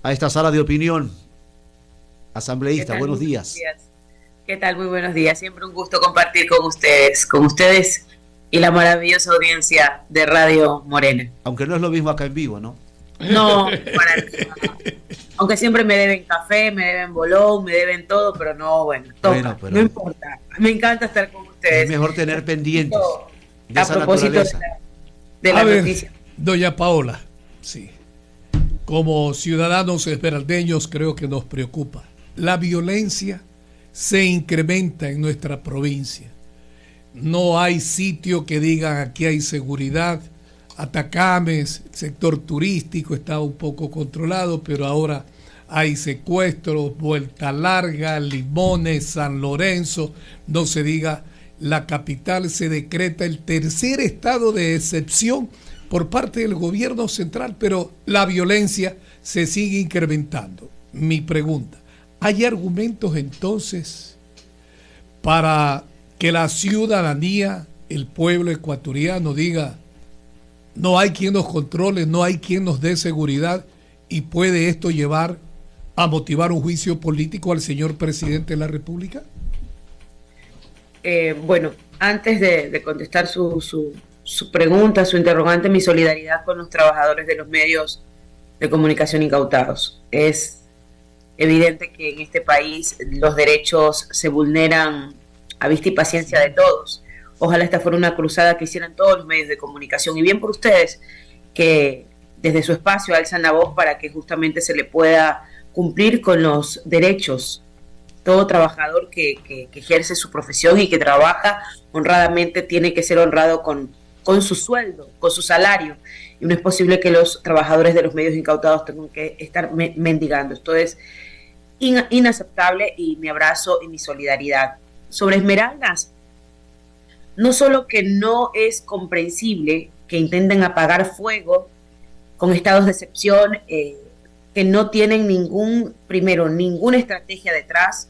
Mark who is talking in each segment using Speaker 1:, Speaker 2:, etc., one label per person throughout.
Speaker 1: a esta sala de opinión.
Speaker 2: ¿Qué
Speaker 1: Asambleísta,
Speaker 2: tal?
Speaker 1: buenos
Speaker 2: Muy buenos
Speaker 1: días.
Speaker 2: días. ¿Qué tal? Muy buenos días. Siempre un gusto compartir con ustedes y la maravillosa audiencia de Radio Morena.
Speaker 1: Aunque no es lo mismo acá en vivo, ¿no?
Speaker 2: No, para nada. Aunque siempre me deben café, me deben bolón, me deben todo, pero no, bueno,
Speaker 1: Bueno,
Speaker 2: toca, no
Speaker 1: pero
Speaker 2: importa. Me encanta estar con
Speaker 1: es
Speaker 2: ustedes.
Speaker 1: mejor tener pendientes de
Speaker 2: A
Speaker 1: esa
Speaker 2: propósito
Speaker 1: naturaleza.
Speaker 2: de
Speaker 3: A
Speaker 2: la
Speaker 3: ver,
Speaker 2: noticia.
Speaker 3: doña Paola, sí. Como ciudadanos esmeraldeños creo que nos preocupa. La violencia se incrementa en nuestra provincia. No hay sitio que digan aquí hay seguridad. Atacames, el sector turístico está un poco controlado, pero ahora hay secuestros, Vuelta Larga, Limones, San Lorenzo, no se diga, la capital. Se decreta el tercer estado de excepción por parte del gobierno central, pero la violencia se sigue incrementando. Mi pregunta, ¿hay argumentos entonces para que la ciudadanía, el pueblo ecuatoriano diga, no hay quien nos controle, no hay quien nos dé seguridad, y puede esto llevar a motivar un juicio político al señor presidente de la República?
Speaker 2: Bueno, antes de contestar su pregunta, su interrogante, mi solidaridad con los trabajadores de los medios de comunicación incautados. Es evidente que en este país los derechos se vulneran a vista y paciencia de todos. Ojalá esta fuera una cruzada que hicieran todos los medios de comunicación, y bien por ustedes que desde su espacio alzan la voz para que justamente se le pueda cumplir con los derechos. Todo trabajador que ejerce su profesión y que trabaja honradamente tiene que ser honrado con su sueldo, con su salario, y no es posible que los trabajadores de los medios incautados tengan que estar mendigando. Esto es inaceptable, y mi abrazo y mi solidaridad. Sobre Esmeraldas, no solo que no es comprensible que intenten apagar fuego con estados de excepción, que no tienen ninguna estrategia detrás,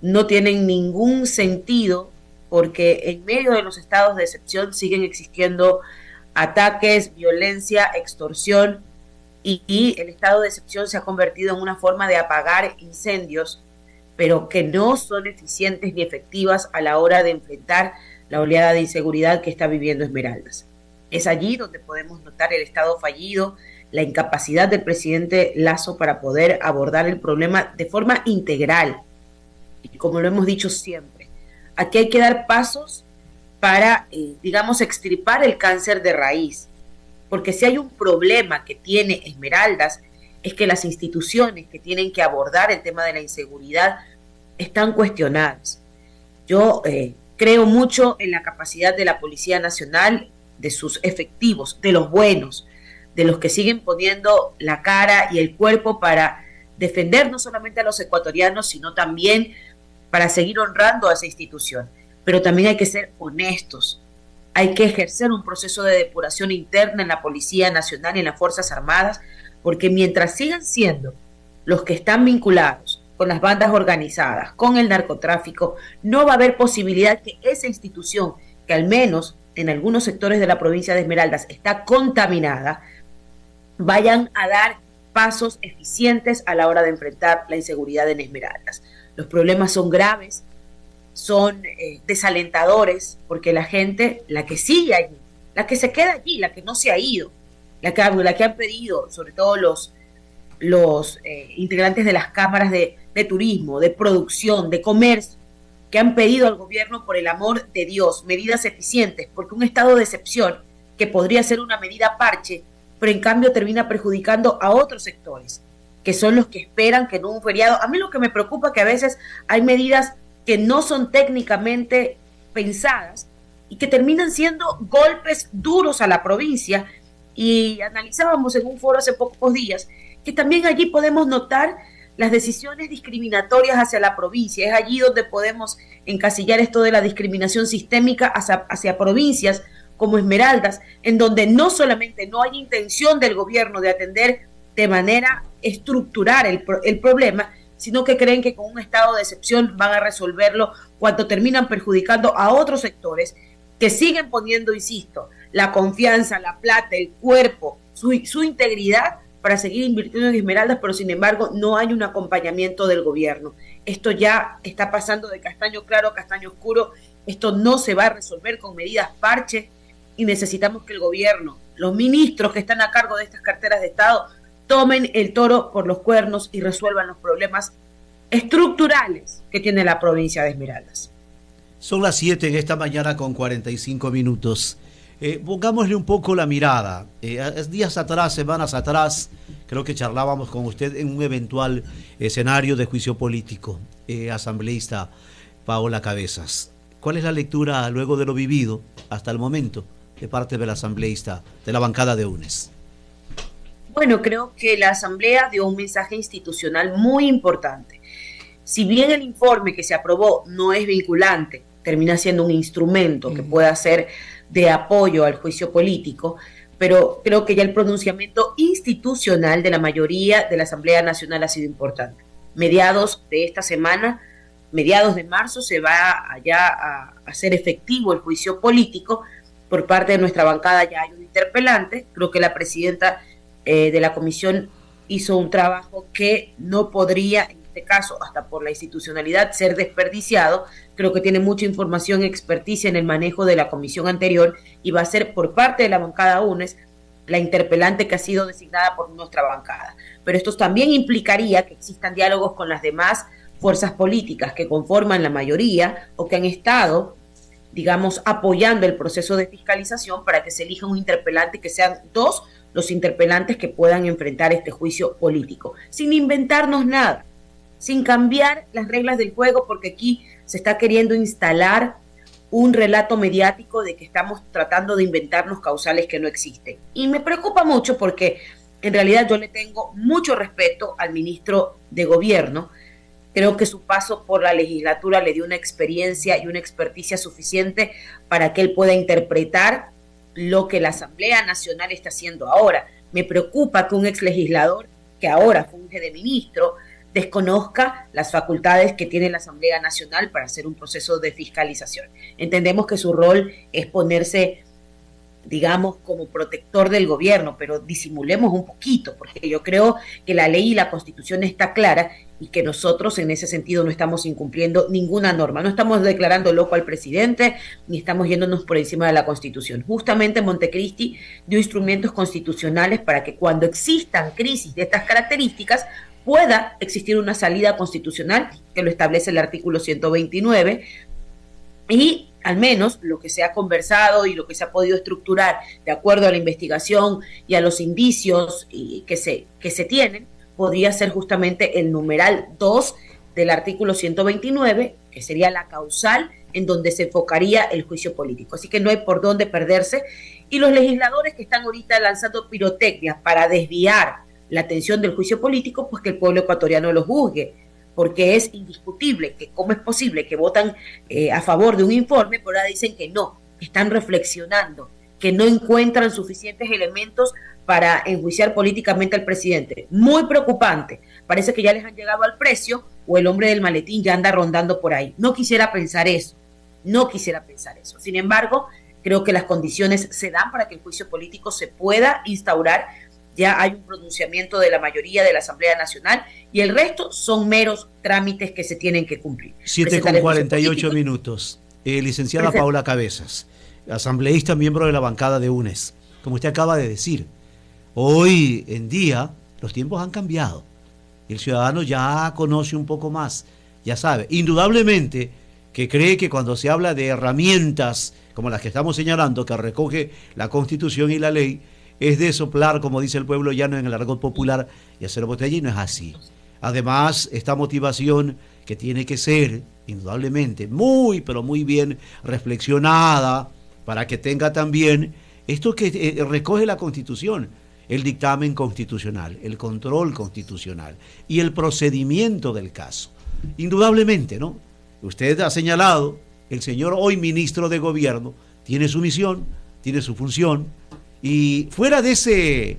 Speaker 2: no tienen ningún sentido, porque en medio de los estados de excepción siguen existiendo ataques, violencia, extorsión, y el estado de excepción se ha convertido en una forma de apagar incendios, pero que no son eficientes ni efectivas a la hora de enfrentar la oleada de inseguridad que está viviendo Esmeraldas. Es allí donde podemos notar el estado fallido, la incapacidad del presidente Lasso para poder abordar el problema de forma integral. Y como lo hemos dicho siempre, aquí hay que dar pasos para, digamos, extirpar el cáncer de raíz. Porque si hay un problema que tiene Esmeraldas, es que las instituciones que tienen que abordar el tema de la inseguridad están cuestionadas. Yo creo mucho en la capacidad de la Policía Nacional, de sus efectivos, de los buenos, de los que siguen poniendo la cara y el cuerpo para defender no solamente a los ecuatorianos, sino también para seguir honrando a esa institución. Pero también hay que ser honestos, hay que ejercer un proceso de depuración interna en la Policía Nacional y en las Fuerzas Armadas, porque mientras sigan siendo los que están vinculados con las bandas organizadas, con el narcotráfico, no va a haber posibilidad que esa institución, que al menos en algunos sectores de la provincia de Esmeraldas está contaminada, vayan a dar pasos eficientes a la hora de enfrentar la inseguridad en Esmeraldas. Los problemas son graves, son desalentadores, porque la gente, la que sigue allí, la que se queda allí, la que no se ha ido, la que han pedido, sobre todo los integrantes de las cámaras de turismo, de producción, de comercio, que han pedido al gobierno, por el amor de Dios, medidas eficientes, porque un estado de excepción, que podría ser una medida parche, pero en cambio termina perjudicando a otros sectores, que son los que esperan que en un feriado. A mí lo que me preocupa es que a veces hay medidas que no son técnicamente pensadas y que terminan siendo golpes duros a la provincia, y analizábamos en un foro hace pocos días que también allí podemos notar las decisiones discriminatorias hacia la provincia. Es allí donde podemos encasillar esto de la discriminación sistémica hacia provincias como Esmeraldas, en donde no solamente no hay intención del gobierno de atender de manera estructural el problema, sino que creen que con un estado de excepción van a resolverlo, cuando terminan perjudicando a otros sectores que siguen poniendo, insisto, la confianza, la plata, el cuerpo, su integridad para seguir invirtiendo en Esmeraldas, pero sin embargo no hay un acompañamiento del gobierno. Esto ya está pasando de castaño claro a castaño oscuro. Esto no se va a resolver con medidas parche y necesitamos que el gobierno, los ministros que están a cargo de estas carteras de Estado, tomen el toro por los cuernos y resuelvan los problemas estructurales que tiene la provincia de Esmeraldas.
Speaker 1: Son las 7 en esta mañana con 45 minutos. Pongámosle un poco la mirada. Días atrás, semanas atrás, creo que charlábamos con usted en un eventual escenario de juicio político, asambleísta Paola Cabezas. ¿Cuál es la lectura luego de lo vivido hasta el momento de parte del asambleísta de la bancada de UNES?
Speaker 2: Bueno, creo que la asamblea dio un mensaje institucional muy importante. Si bien el informe que se aprobó no es vinculante, termina siendo un instrumento que pueda ser de apoyo al juicio político, pero creo que ya el pronunciamiento institucional de la mayoría de la Asamblea Nacional ha sido importante. Mediados de esta semana, mediados de marzo, se va ya a hacer efectivo el juicio político. Por parte de nuestra bancada ya hay un interpelante. Creo que la presidenta de la comisión hizo un trabajo que no podría, en este caso, hasta por la institucionalidad, ser desperdiciado. Creo que tiene mucha información y experticia en el manejo de la comisión anterior y va a ser por parte de la bancada UNES la interpelante que ha sido designada por nuestra bancada. Pero esto también implicaría que existan diálogos con las demás fuerzas políticas que conforman la mayoría o que han estado, digamos, apoyando el proceso de fiscalización para que se elija un interpelante, que sean dos los interpelantes que puedan enfrentar este juicio político, sin inventarnos nada, sin cambiar las reglas del juego, porque aquí se está queriendo instalar un relato mediático de que estamos tratando de inventarnos causales que no existen. Y me preocupa mucho porque en realidad yo le tengo mucho respeto al ministro de Gobierno. Creo que su paso por la legislatura le dio una experiencia y una experticia suficiente para que él pueda interpretar lo que la Asamblea Nacional está haciendo ahora. Me preocupa que un exlegislador que ahora funge de ministro desconozca las facultades que tiene la Asamblea Nacional para hacer un proceso de fiscalización. Entendemos que su rol es ponerse, digamos, como protector del gobierno, pero disimulemos un poquito, porque yo creo que la ley y la Constitución está clara y que nosotros en ese sentido no estamos incumpliendo ninguna norma, no estamos declarando loco al presidente, ni estamos yéndonos por encima de la Constitución. Justamente Montecristi dio instrumentos constitucionales para que cuando existan crisis de estas características pueda existir una salida constitucional, que lo establece el artículo 129, y al menos lo que se ha conversado y lo que se ha podido estructurar de acuerdo a la investigación y a los indicios que se tienen, podría ser justamente el numeral 2 del artículo 129, que sería la causal en donde se enfocaría el juicio político. Así que no hay por dónde perderse. Y los legisladores que están ahorita lanzando pirotecnias para desviar la atención del juicio político, pues que el pueblo ecuatoriano lo juzgue, porque es indiscutible que cómo es posible que votan a favor de un informe, pero ahora dicen que no, están reflexionando, que no encuentran suficientes elementos para enjuiciar políticamente al presidente. Muy preocupante. Parece que ya les han llegado al precio o el hombre del maletín ya anda rondando por ahí. No quisiera pensar eso. Sin embargo, creo que las condiciones se dan para que el juicio político se pueda instaurar. Ya hay un pronunciamiento de la mayoría de la Asamblea Nacional y el resto son meros trámites que se tienen que cumplir.
Speaker 1: 7:48 minutos. Licenciada Perfecto. Paola Cabezas, asambleísta, miembro de la bancada de UNES. Como usted acaba de decir, hoy en día los tiempos han cambiado. El ciudadano ya conoce un poco más, ya sabe. Indudablemente que cree que cuando se habla de herramientas como las que estamos señalando, que recoge la Constitución y la ley, es de soplar, como dice el pueblo llano en el argot popular, y hacer botella, y no es así. Además, esta motivación que tiene que ser, indudablemente, muy, pero muy bien reflexionada, para que tenga también esto que recoge la Constitución, el dictamen constitucional, el control constitucional y el procedimiento del caso. Indudablemente, ¿no? Usted ha señalado, el señor hoy ministro de Gobierno tiene su misión, tiene su función, y fuera de ese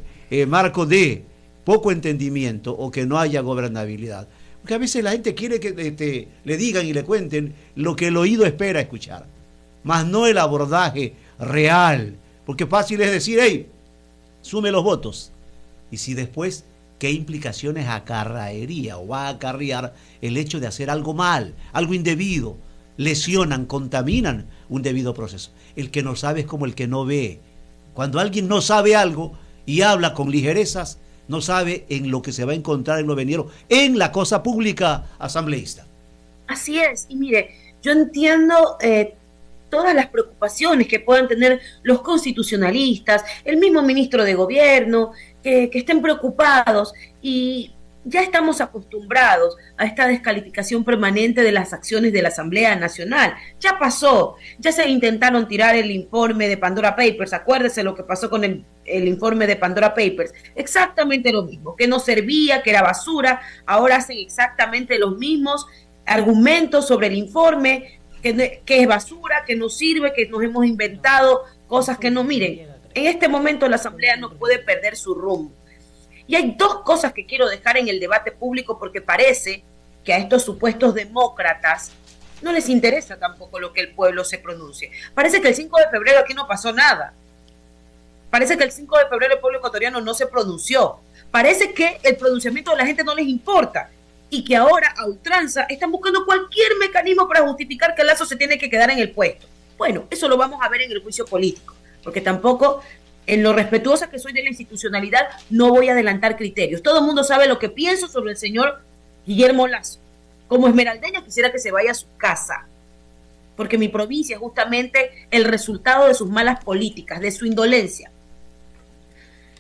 Speaker 1: marco de poco entendimiento o que no haya gobernabilidad, porque a veces la gente quiere que le digan y le cuenten lo que el oído espera escuchar, más no el abordaje real, porque fácil es decir, hey, sume los votos, Y si después, ¿qué implicaciones acarrearía o va a acarrear el hecho de hacer algo mal, algo indebido? Lesionan, contaminan un debido proceso. El que no sabe es como el que no ve. Cuando alguien no sabe algo y habla con ligerezas, no sabe en lo que se va a encontrar en lo venidero, en la cosa pública asambleísta.
Speaker 2: Así es, y mire, yo entiendo todas las preocupaciones que puedan tener los constitucionalistas, el mismo ministro de gobierno, que estén preocupados, y ya estamos acostumbrados a esta descalificación permanente de las acciones de la Asamblea Nacional. Ya pasó, ya se intentaron tirar el informe de Pandora Papers, acuérdese lo que pasó con el informe de Pandora Papers, exactamente lo mismo, que no servía, que era basura, ahora hacen exactamente los mismos argumentos sobre el informe, que es basura, que no sirve, que nos hemos inventado cosas que no. Miren, en este momento la Asamblea no puede perder su rumbo. Y hay dos cosas que quiero dejar en el debate público, porque parece que a estos supuestos demócratas no les interesa tampoco lo que el pueblo se pronuncie. Parece que el 5 de febrero aquí no pasó nada. Parece que el 5 de febrero el pueblo ecuatoriano no se pronunció. Parece que el pronunciamiento de la gente no les importa y que ahora a ultranza están buscando cualquier mecanismo para justificar que Lazo se tiene que quedar en el puesto. Bueno, eso lo vamos a ver en el juicio político, porque tampoco, en lo respetuosa que soy de la institucionalidad, no voy a adelantar criterios. Todo el mundo sabe lo que pienso sobre el señor Guillermo Lazo. Como esmeraldeña quisiera que se vaya a su casa, porque mi provincia es justamente el resultado de sus malas políticas, de su indolencia.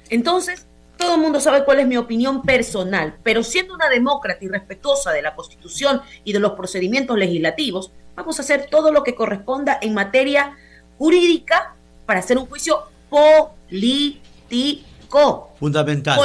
Speaker 2: Entonces, todo el mundo sabe cuál es mi opinión personal, pero siendo una demócrata y respetuosa de la Constitución y de los procedimientos legislativos, vamos a hacer todo lo que corresponda en materia jurídica para hacer un juicio político.
Speaker 1: Fundamental.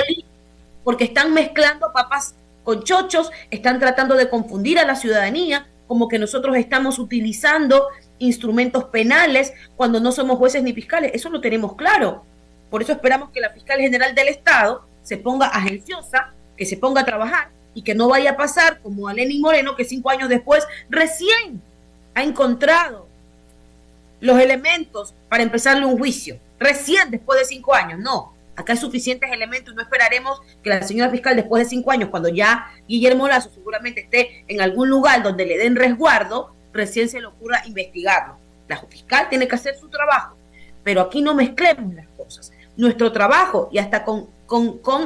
Speaker 2: Porque están mezclando papas con chochos, están tratando de confundir a la ciudadanía, como que nosotros estamos utilizando instrumentos penales cuando no somos jueces ni fiscales. Eso lo tenemos claro. Por eso esperamos que la fiscal general del Estado se ponga agenciosa, que se ponga a trabajar y que no vaya a pasar como a Lenín Moreno, que 5 años después recién ha encontrado los elementos para empezarle un juicio. Recién después de 5 años, no. Acá hay suficientes elementos y no esperaremos que la señora fiscal después de 5 años, cuando ya Guillermo Lazo seguramente esté en algún lugar donde le den resguardo, recién se le ocurra investigarlo. La fiscal tiene que hacer su trabajo, pero aquí no mezclemos las cosas. Nuestro trabajo, y hasta con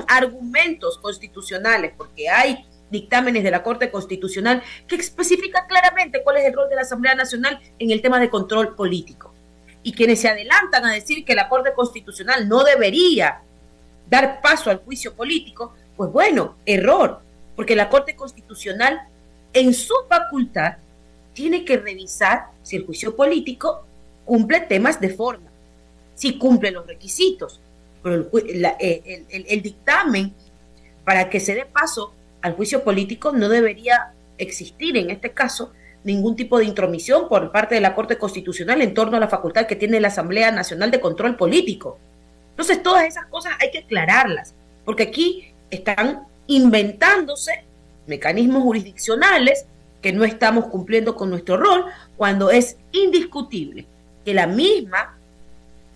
Speaker 2: argumentos constitucionales, porque hay dictámenes de la Corte Constitucional que especifican claramente cuál es el rol de la Asamblea Nacional en el tema de control político. Y quienes se adelantan a decir que la Corte Constitucional no debería dar paso al juicio político, pues bueno, error, porque la Corte Constitucional en su facultad tiene que revisar si el juicio político cumple temas de forma, si cumple los requisitos, pero el dictamen para que se dé paso al juicio político no debería existir en este caso ningún tipo de intromisión por parte de la Corte Constitucional en torno a la facultad que tiene la Asamblea Nacional de Control Político. Entonces todas esas cosas hay que aclararlas, porque aquí están inventándose mecanismos jurisdiccionales que no estamos cumpliendo con nuestro rol, cuando es indiscutible que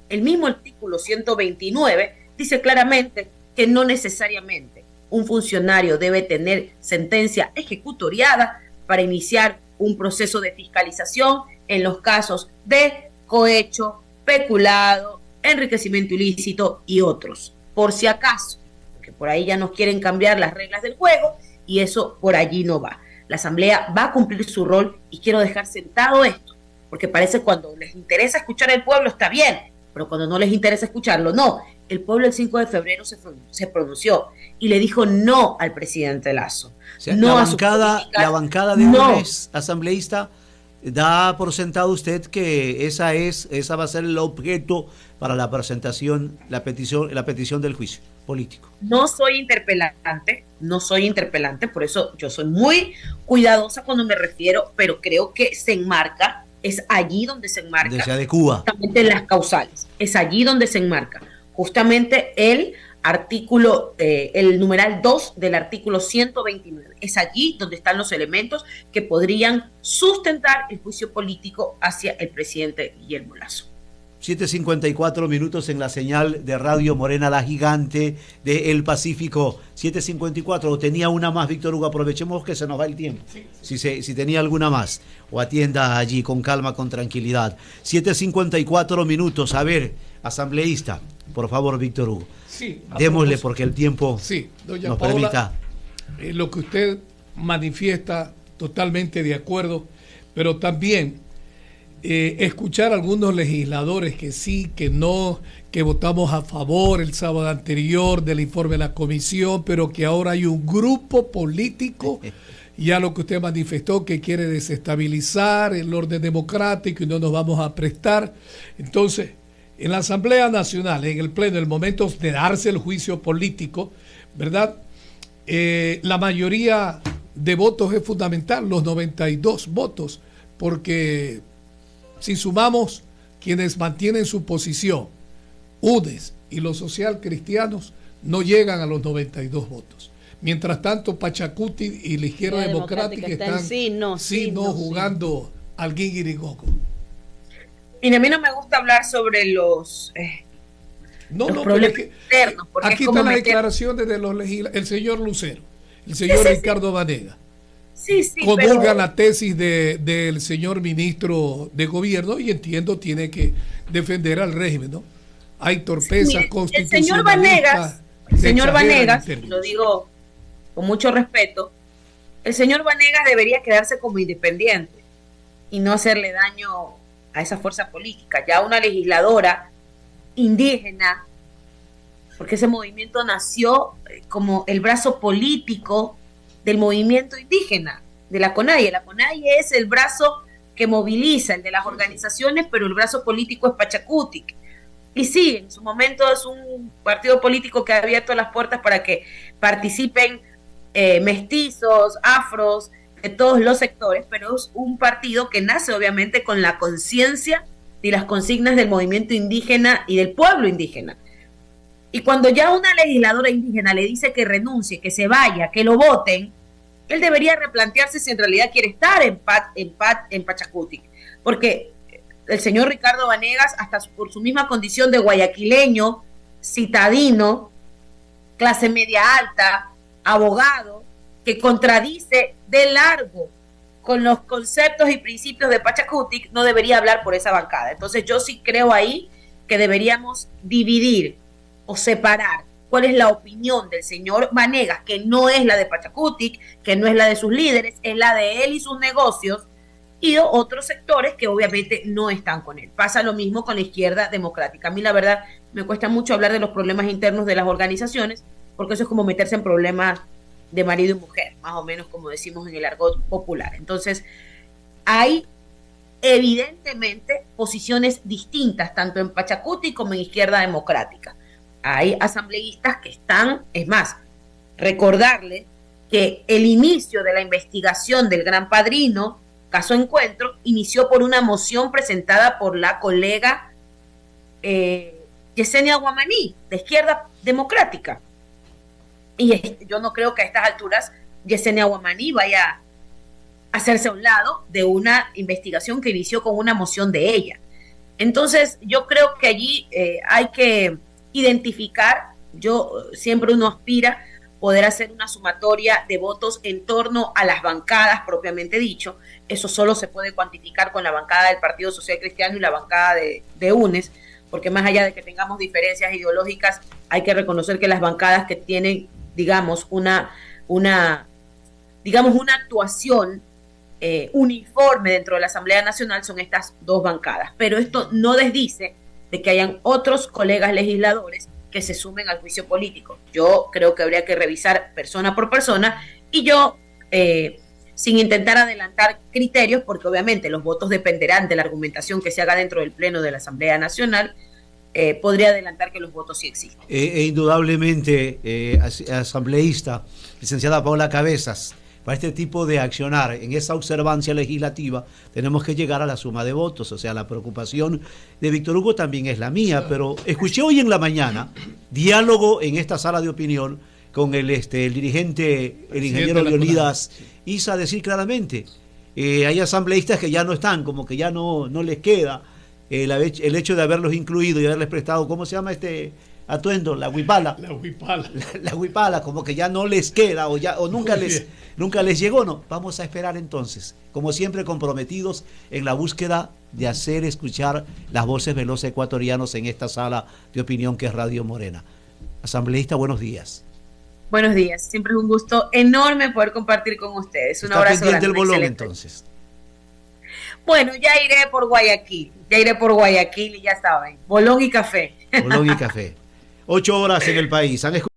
Speaker 2: el mismo artículo 129 dice claramente que no necesariamente un funcionario debe tener sentencia ejecutoriada para iniciar un proceso de fiscalización en los casos de cohecho, peculado, enriquecimiento ilícito y otros, por si acaso, porque por ahí ya nos quieren cambiar las reglas del juego y eso por allí no va. La Asamblea va a cumplir su rol y quiero dejar sentado esto, porque parece cuando les interesa escuchar al pueblo está bien, pero cuando no les interesa escucharlo, no. El pueblo el 5 de febrero se pronunció y le dijo no al presidente Lazo.
Speaker 1: O sea,
Speaker 2: no
Speaker 1: la bancada de UNES asambleísta da por sentado usted que esa va a ser el objeto para la presentación, la petición del juicio político.
Speaker 2: No soy interpelante, por eso yo soy muy cuidadosa cuando me refiero, pero creo que se enmarca, es allí donde se enmarca.
Speaker 1: Desde Adecúa.
Speaker 2: Justamente las causales, es allí donde se enmarca. Justamente el artículo, el numeral 2 del artículo 129. Es allí donde están los elementos que podrían sustentar el juicio político hacia el presidente Guillermo Lazo.
Speaker 1: 7:54 minutos en la señal de Radio Morena, la gigante del Pacífico. 7:54. O tenía una más, Víctor Hugo. Aprovechemos que se nos va el tiempo. Sí. Si tenía alguna más. O atienda allí con calma, con tranquilidad. 7:54 minutos. A ver, asambleísta, por favor, Víctor Hugo.
Speaker 3: Sí,
Speaker 1: démosle porque el tiempo
Speaker 3: doña
Speaker 1: nos
Speaker 3: Paola,
Speaker 1: permita.
Speaker 3: Lo que usted manifiesta, totalmente de acuerdo, pero también escuchar a algunos legisladores que sí, que no, que votamos a favor el sábado anterior del informe de la comisión, pero que ahora hay un grupo político, ya lo que usted manifestó, que quiere desestabilizar el orden democrático y no nos vamos a prestar. Entonces, en la Asamblea Nacional, en el Pleno, en el momento de darse el juicio político, ¿verdad? La mayoría de votos es fundamental, los 92 votos, porque si sumamos quienes mantienen su posición, UNES y los socialcristianos, no llegan a los 92 votos. Mientras tanto, Pachacuti y la izquierda democrática están jugando al guinguirigoco.
Speaker 2: Y a mí no me gusta hablar sobre los problemas internos.
Speaker 3: Aquí están las declaraciones de los legisladores, el señor Lucero, el señor Ricardo Vanegas. Comulgan la tesis del señor ministro de gobierno y entiendo tiene que defender al régimen, ¿no? Hay torpezas constitucionalistas.
Speaker 2: El señor Vanegas, lo digo con mucho respeto, el señor Vanegas debería quedarse como independiente y no hacerle daño a esa fuerza política. Ya una legisladora indígena, porque ese movimiento nació como el brazo político del movimiento indígena, de la CONAIE. La CONAIE es el brazo que moviliza, el de las organizaciones, pero el brazo político es Pachacuti. Y sí, en su momento es un partido político que ha abierto las puertas para que participen mestizos, afros, de todos los sectores, pero es un partido que nace obviamente con la conciencia y las consignas del movimiento indígena y del pueblo indígena. Y cuando ya una legisladora indígena le dice que renuncie, que se vaya, que lo voten, él debería replantearse si en realidad quiere estar en Pachacuti. Porque el señor Ricardo Vanegas, hasta por su misma condición de guayaquileño, citadino, clase media alta, abogado, que contradice de largo con los conceptos y principios de Pachacuti, no debería hablar por esa bancada. Entonces yo sí creo ahí que deberíamos dividir o separar cuál es la opinión del señor Vanegas, que no es la de Pachacuti, que no es la de sus líderes, es la de él y sus negocios, y otros sectores que obviamente no están con él. Pasa lo mismo con la izquierda democrática. A mí la verdad me cuesta mucho hablar de los problemas internos de las organizaciones, porque eso es como meterse en problemas de marido y mujer, más o menos como decimos en el argot popular. Entonces, hay evidentemente posiciones distintas, tanto en Pachacuti como en izquierda democrática. Hay asambleístas que están, es más, recordarle que el inicio de la investigación del Gran Padrino, caso Encuentro, inició por una moción presentada por la colega Yesenia Guamaní, de izquierda democrática. Y yo no creo que a estas alturas Yesenia Guamaní vaya a hacerse a un lado de una investigación que inició con una moción de ella. Entonces, yo creo que allí hay que identificar, siempre uno aspira poder hacer una sumatoria de votos en torno a las bancadas propiamente dicho. Eso solo se puede cuantificar con la bancada del Partido Social Cristiano y la bancada de UNES, porque más allá de que tengamos diferencias ideológicas, hay que reconocer que las bancadas que tienen, digamos, una actuación uniforme dentro de la Asamblea Nacional son estas dos bancadas. Pero esto no desdice de que hayan otros colegas legisladores que se sumen al juicio político. Yo creo que habría que revisar persona por persona y yo, sin intentar adelantar criterios, porque obviamente los votos dependerán de la argumentación que se haga dentro del Pleno de la Asamblea Nacional, podría adelantar que los votos sí existen.
Speaker 1: Indudablemente, asambleísta, licenciada Paola Cabezas, para este tipo de accionar en esa observancia legislativa tenemos que llegar a la suma de votos. O sea, la preocupación de Víctor Hugo también es la mía, pero escuché hoy en la mañana diálogo en esta sala de opinión con el dirigente, el ingeniero Leonidas Isa, decir claramente, hay asambleístas que ya no están, como que ya no les queda el hecho de haberlos incluido y haberles prestado, ¿cómo se llama este atuendo? La huipala.
Speaker 3: La huipala.
Speaker 1: La huipala, como que ya no les queda o nunca les llegó, no. Vamos a esperar entonces, como siempre comprometidos en la búsqueda de hacer escuchar las voces de los ecuatorianos en esta sala de opinión que es Radio Morena. Asambleísta, buenos días.
Speaker 2: Buenos días, siempre es un gusto enorme poder compartir con ustedes. Un abrazo grande.
Speaker 1: ¿Está pendiente el bolón entonces?
Speaker 2: Bueno, ya iré por Guayaquil y ya saben, bolón y café.
Speaker 1: Bolón y café. 8 horas en el país. Han